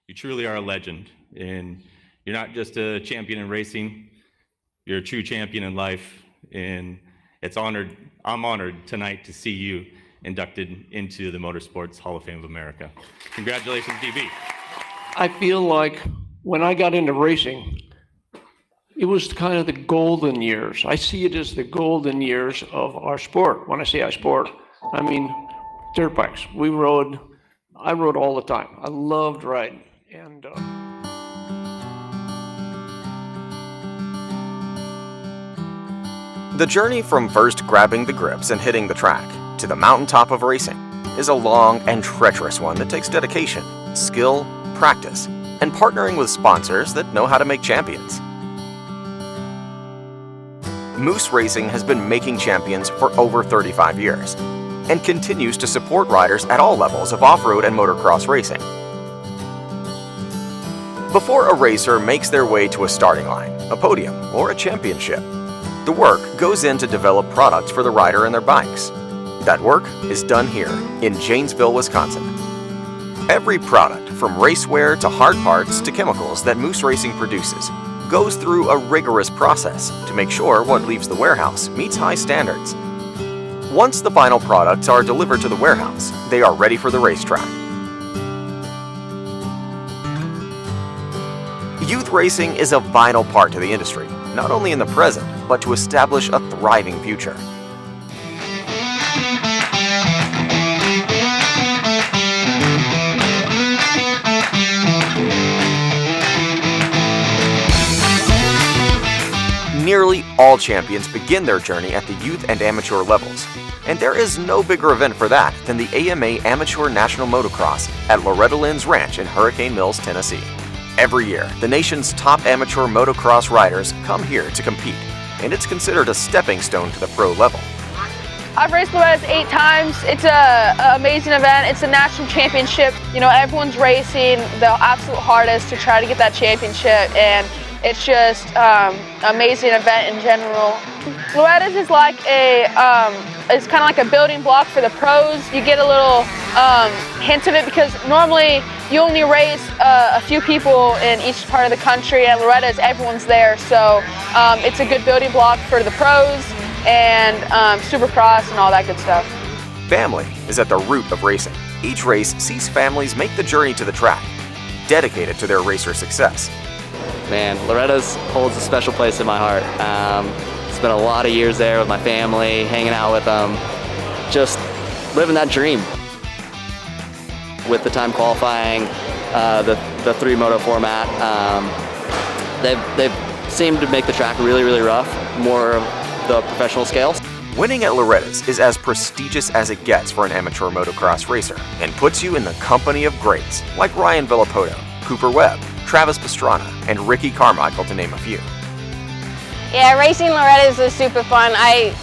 You truly are a legend, and you're not just a champion in racing, you're a true champion in life, and I'm honored tonight to see you inducted into the Motorsports Hall of Fame of America. Congratulations, DB. I feel like when I got into racing, it was kind of the golden years. I see it as the golden years of our sport. When I say our sport, I mean dirt bikes. I rode all the time. I loved riding. And The journey from first grabbing the grips and hitting the track to the mountaintop of racing is a long and treacherous one that takes dedication, skill, practice, and partnering with sponsors that know how to make champions. Moose Racing has been making champions for over 35 years and continues to support riders at all levels of off-road and motocross racing. Before a racer makes their way to a starting line, a podium, or a championship, the work goes in to develop products for the rider and their bikes. That work is done here in Janesville, Wisconsin. Every product, from racewear to hard parts to chemicals that Moose Racing produces, goes through a rigorous process to make sure what leaves the warehouse meets high standards. Once the final products are delivered to the warehouse, they are ready for the racetrack. Youth racing is a vital part to the industry, not only in the present, but to establish a thriving future. Nearly all champions begin their journey at the youth and amateur levels, and there is no bigger event for that than the AMA Amateur National Motocross at Loretta Lynn's Ranch in Hurricane Mills, Tennessee. Every year, the nation's top amateur motocross riders come here to compete, and it's considered a stepping stone to the pro level. I've raced Loretta's 8 times. It's an amazing event. It's a national championship. You know, everyone's racing the absolute hardest to try to get that championship, and it's just amazing event in general. Loretta's is like it's kind of like a building block for the pros. You get a little hint of it because normally you only race a few people in each part of the country, and Loretta's, everyone's there. So it's a good building block for the pros and Supercross and all that good stuff. Family is at the root of racing. Each race sees families make the journey to the track, dedicated to their racer success. Man, Loretta's holds a special place in my heart. Spent a lot of years there with my family, hanging out with them, just living that dream. With the time qualifying, the 3-moto format, they've seemed to make the track really, really rough, more of the professional scale. Winning at Loretta's is as prestigious as it gets for an amateur motocross racer and puts you in the company of greats like Ryan Villapoto, Cooper Webb, Travis Pastrana, and Ricky Carmichael, to name a few. Yeah, racing Loretta's was super fun. I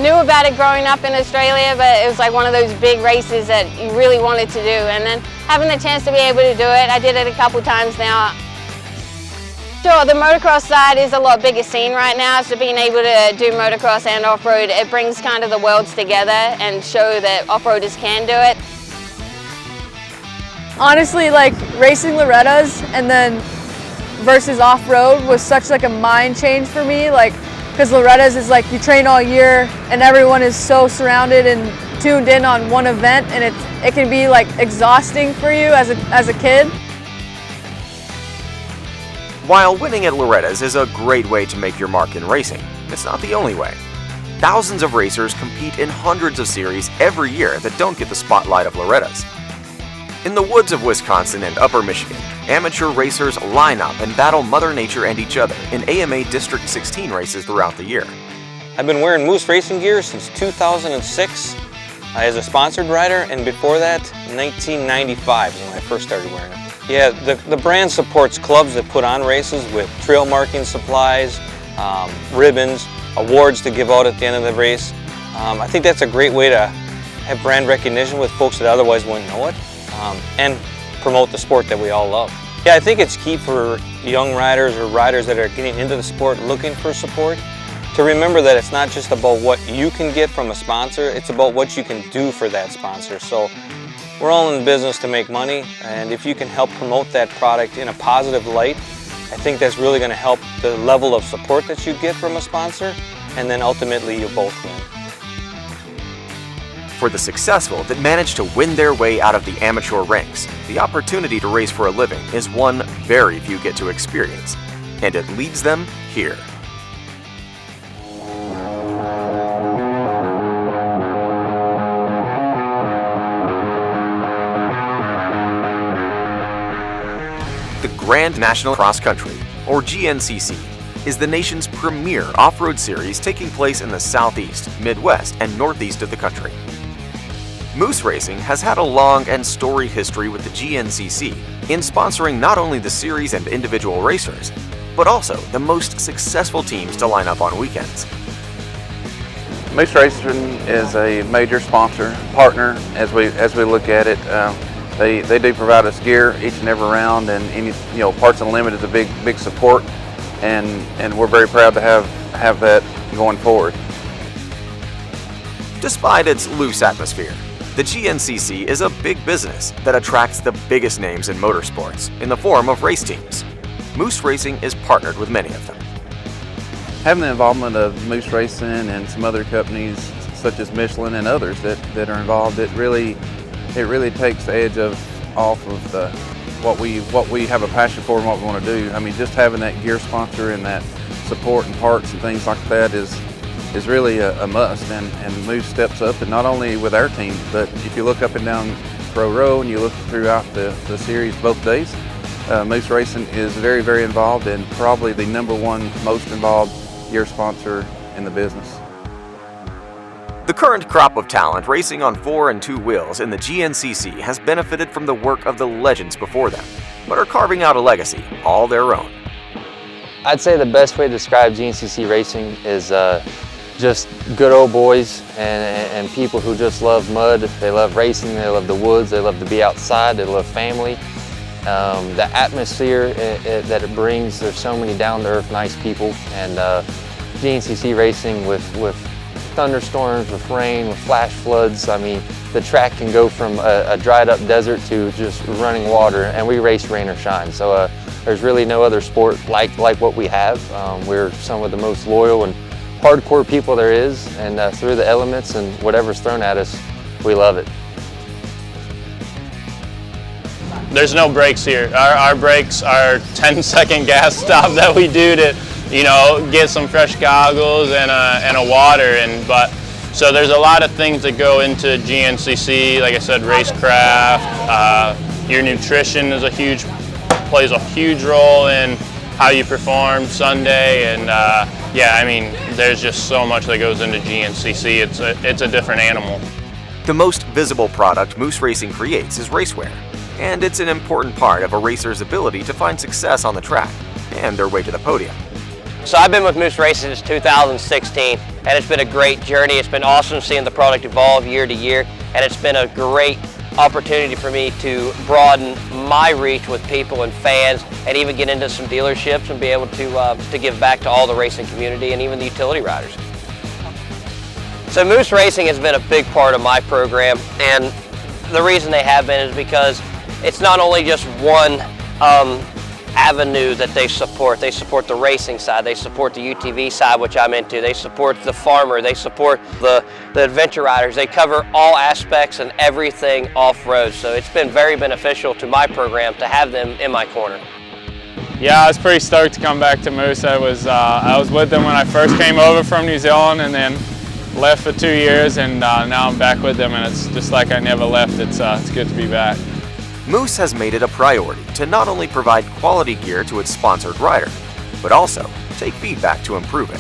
knew about it growing up in Australia, but it was like one of those big races that you really wanted to do. And then having the chance to be able to do it, I did it a couple times now. Sure, the motocross side is a lot bigger scene right now, so being able to do motocross and off-road, it brings kind of the worlds together and show that off-roaders can do it. Honestly, like racing Loretta's and then versus off-road was such like a mind change for me, like because Loretta's is like you train all year and everyone is so surrounded and tuned in on one event, and it can be like exhausting for you as a kid. While winning at Loretta's is a great way to make your mark in racing, it's not the only way. Thousands of racers compete in hundreds of series every year that don't get the spotlight of Loretta's. In the woods of Wisconsin and Upper Michigan, amateur racers line up and battle Mother Nature and each other in AMA District 16 races throughout the year. I've been wearing Moose racing gear since 2006 as a sponsored rider, and before that, 1995 is when I first started wearing it. Yeah, the brand supports clubs that put on races with trail marking supplies, ribbons, awards to give out at the end of the race. I think that's a great way to have brand recognition with folks that otherwise wouldn't know it, and promote the sport that we all love. Yeah, I think it's key for young riders or riders that are getting into the sport looking for support to remember that it's not just about what you can get from a sponsor, it's about what you can do for that sponsor. So We're all in the business to make money, and if you can help promote that product in a positive light, I think that's really going to help the level of support that you get from a sponsor, and then ultimately you both win. For the successful that manage to win their way out of the amateur ranks, the opportunity to race for a living is one very few get to experience, and it leads them here. The Grand National Cross Country, or GNCC, is the nation's premier off-road series taking place in the southeast, midwest, and northeast of the country. Moose Racing has had a long and storied history with the GNCC in sponsoring not only the series and individual racers, but also the most successful teams to line up on weekends. Moose Racing is a major sponsor, partner as we look at it. They do provide us gear each and every round, and Parts Unlimited is a big support, and we're very proud to have that going forward. Despite its loose atmosphere, the GNCC is a big business that attracts the biggest names in motorsports in the form of race teams. Moose Racing is partnered with many of them. Having the involvement of Moose Racing and some other companies such as Michelin and others that are involved, it really takes the edge off of what we have a passion for and what we want to do. I mean, just having that gear sponsor and that support and parts and things like that is really a must, and Moose steps up, and not only with our team, but if you look up and down Pro Row and you look throughout the series both days, Moose Racing is very involved, and probably the #1 most involved gear sponsor in the business. The current crop of talent racing on 4 and 2 wheels in the GNCC has benefited from the work of the legends before them, but are carving out a legacy all their own. I'd say the best way to describe GNCC racing is just good old boys and people who just love mud. They love racing, they love the woods, they love to be outside, they love family. The atmosphere that it brings, there's so many down-to-earth, nice people, and GNCC racing with thunderstorms, with rain, with flash floods. I mean, the track can go from a dried up desert to just running water, and we race rain or shine. So there's really no other sport like what we have. We're some of the most loyal and hardcore people there is, and through the elements and whatever's thrown at us, we love it. There's no brakes here. Our brakes are 10-second gas stop that we do to, get some fresh goggles and a water. So there's a lot of things that go into GNCC. Like I said, racecraft. Your nutrition plays a huge role in how you perform Sunday, and there's just so much that goes into GNCC. It's a different animal. The most visible product Moose Racing creates is racewear, and it's an important part of a racer's ability to find success on the track and their way to the podium. So I've been with Moose Racing since 2016, and it's been a great journey. It's been awesome seeing the product evolve year to year, and it's been a great opportunity for me to broaden my reach with people and fans, and even get into some dealerships and be able to give back to all the racing community and even the utility riders. So Moose Racing has been a big part of my program, and the reason they have been is because it's not only just one avenue that they support. They support the racing side, they support the UTV side, which I'm into, they support the farmer, they support the adventure riders. They cover all aspects and everything off-road, so it's been very beneficial to my program to have them in my corner. Yeah, I was pretty stoked to come back to Moose. I was with them when I first came over from New Zealand, and then left for 2 years, and now I'm back with them, and it's just like I never left. It's good to be back. Moose has made it a priority to not only provide quality gear to its sponsored rider, but also take feedback to improve it.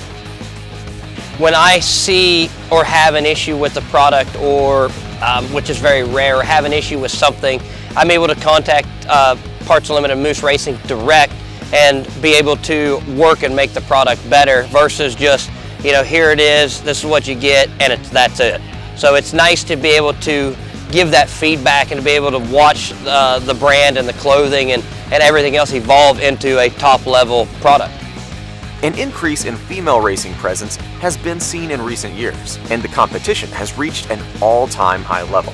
When I see or have an issue with the product, or which is very rare, or have an issue with something, I'm able to contact Parts Unlimited Moose Racing direct and be able to work and make the product better versus just, here it is, this is what you get, and that's it. So it's nice to be able to give that feedback and to be able to watch the brand and the clothing and everything else evolve into a top level product. An increase in female racing presence has been seen in recent years, and the competition has reached an all-time high level.